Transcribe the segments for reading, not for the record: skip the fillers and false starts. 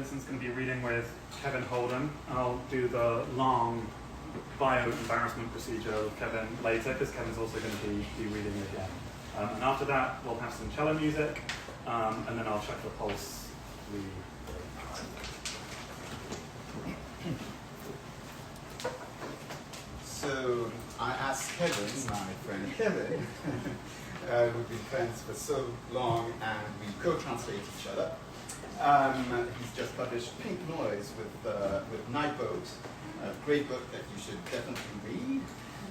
Vincent's going to be reading with Kevin Holden, and I'll do the long bio-embarrassment procedure with Kevin later, because Kevin's also going to be reading again. And after that, we'll have some cello music, and then I'll check the pulse. So I asked Kevin, my friend Kevin, we've been friends for so long and we co-translate each other. He's just published Pink Noise with Nightboat, a great book that you should definitely read.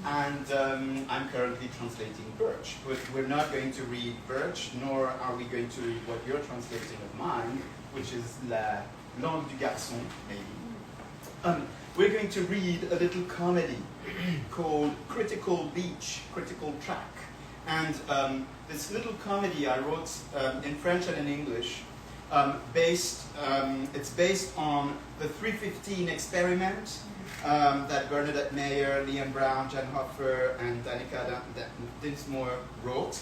And I'm currently translating Birch. But we're not going to read Birch, nor are we going to read what you're translating of mine, which is La Langue du Garçon, maybe. We're going to read a little comedy called Critical Beach, Critical Track. And this little comedy I wrote in French and in English, it's based on the 315 experiment that Bernadette Mayer, Liam Brown, Jan Hoffer, and Danica Dinsmore wrote,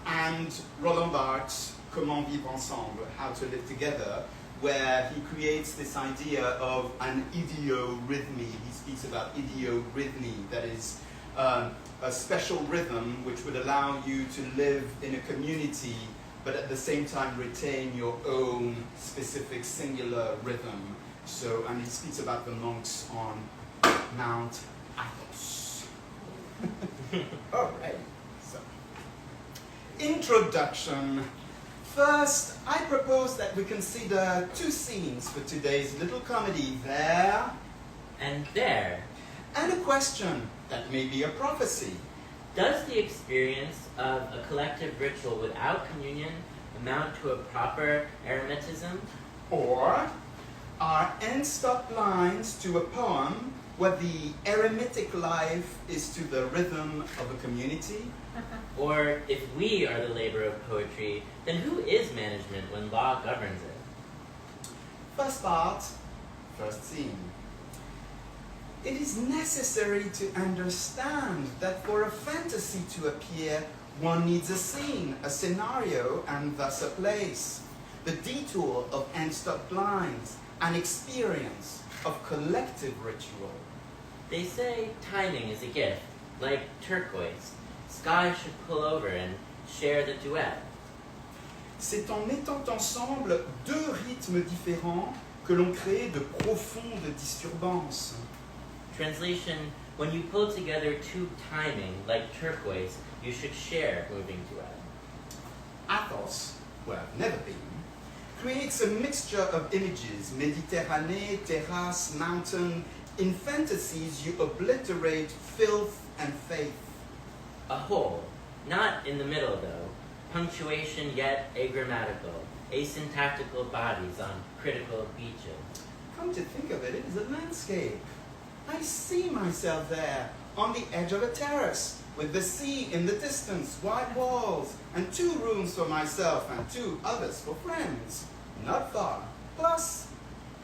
and Roland Barthes' Comment vivre ensemble, How to Live Together, where he creates this idea of an idiorhythmy. He speaks about idiorhythmy, that is a special rhythm which would allow you to live in a community but at the same time retain your own specific singular rhythm. So, and he speaks about the monks on Mount Athos. All right, so. Introduction. First, I propose that we consider two scenes for today's little comedy, there and there. And a question that may be a prophecy. Does the experience of a collective ritual without communion amount to a proper eremitism? Or are end-stop lines to a poem what the eremitic life is to the rhythm of a community? Or if we are the labor of poetry, then who is management when law governs it? First part, first scene. It is necessary to understand that for a fantasy to appear, one needs a scene, a scenario, and thus a place. The detour of end-stop lines, an experience of collective ritual. They say timing is a gift, like turquoise. Sky should pull over and share the duet. C'est en mettant ensemble deux rythmes différents que l'on crée de profondes disturbances. Translation, when you pull together two timing, like turquoise, you should share moving duet. Athos, where I've never been, creates a mixture of images, Méditerranée, terrace, mountain. In fantasies, you obliterate filth and faith. A whole, not in the middle though, punctuation yet agrammatical, asyntactical bodies on critical beaches. Come to think of it, it is a landscape. I see myself there, on the edge of a terrace, with the sea in the distance, white walls, and 2 rooms for myself and 2 others for friends, not far, plus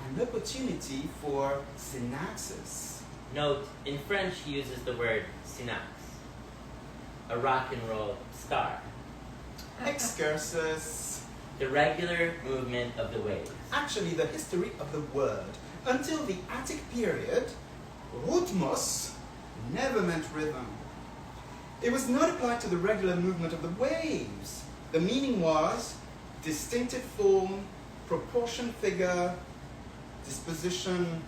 an opportunity for synaxis. Note, in French he uses the word synax, a rock and roll star. Excursus. The regular movement of the waves. Actually, the history of the word. Until the Attic period, rhythmos never meant rhythm. It was not applied to the regular movement of the waves. The meaning was distinctive form, proportion figure, disposition.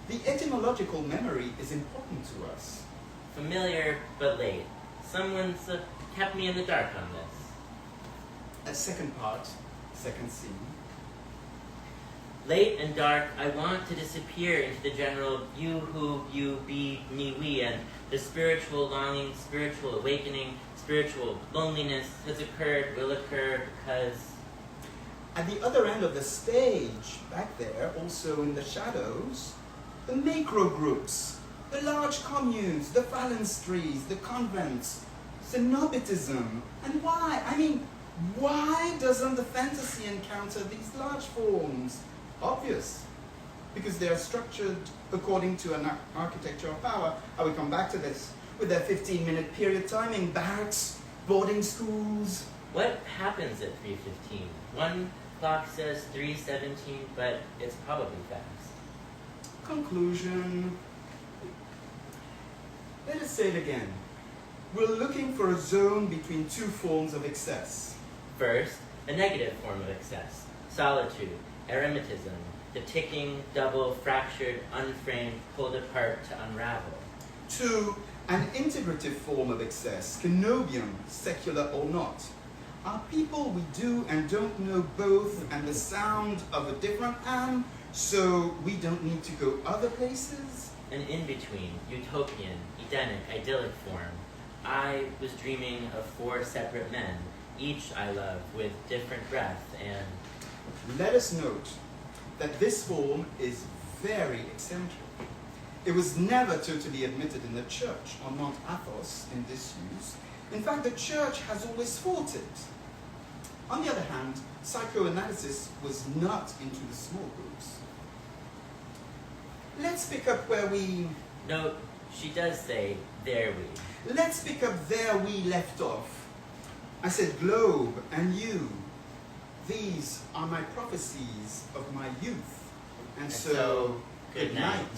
The etymological memory is important to us. Familiar but late. Someone's kept me in the dark on this. A second part, second scene. Late and dark, I want to disappear into the general you, who, you, be, me, we, and the spiritual longing, spiritual awakening, spiritual loneliness has occurred, will occur, because... At the other end of the stage, back there, also in the shadows, the macro groups, the large communes, the phalansteries, the convents, cenobitism. And why? I mean, why doesn't the fantasy encounter these large forms? Obvious, because they are structured according to an architecture of power. I will come back to this, with their 15-minute period timing, barracks, boarding schools. What happens at 3:15? One clock says 3:17, but it's probably fast. Conclusion. Let us say it again. We're looking for a zone between two forms of excess. First, a negative form of excess, solitude, eremitism, the ticking, double, fractured, unframed, pulled apart to unravel. 2, an integrative form of excess, cenobium, secular or not. Are people we do and don't know both and the sound of a different am, so we don't need to go other places? An in-between, utopian, Edenic, idyllic form. I was dreaming of 4 separate men, each I love with different breath and... Let us note that this form is very eccentric. It was never totally admitted in the church on Mount Athos in disuse. In fact, the church has always fought it. On the other hand, psychoanalysis was not into the small groups. Let's pick up where we... No, she does say, there we. Let's pick up there we left off. I said globe and you. These are my prophecies of my youth. And so, good night.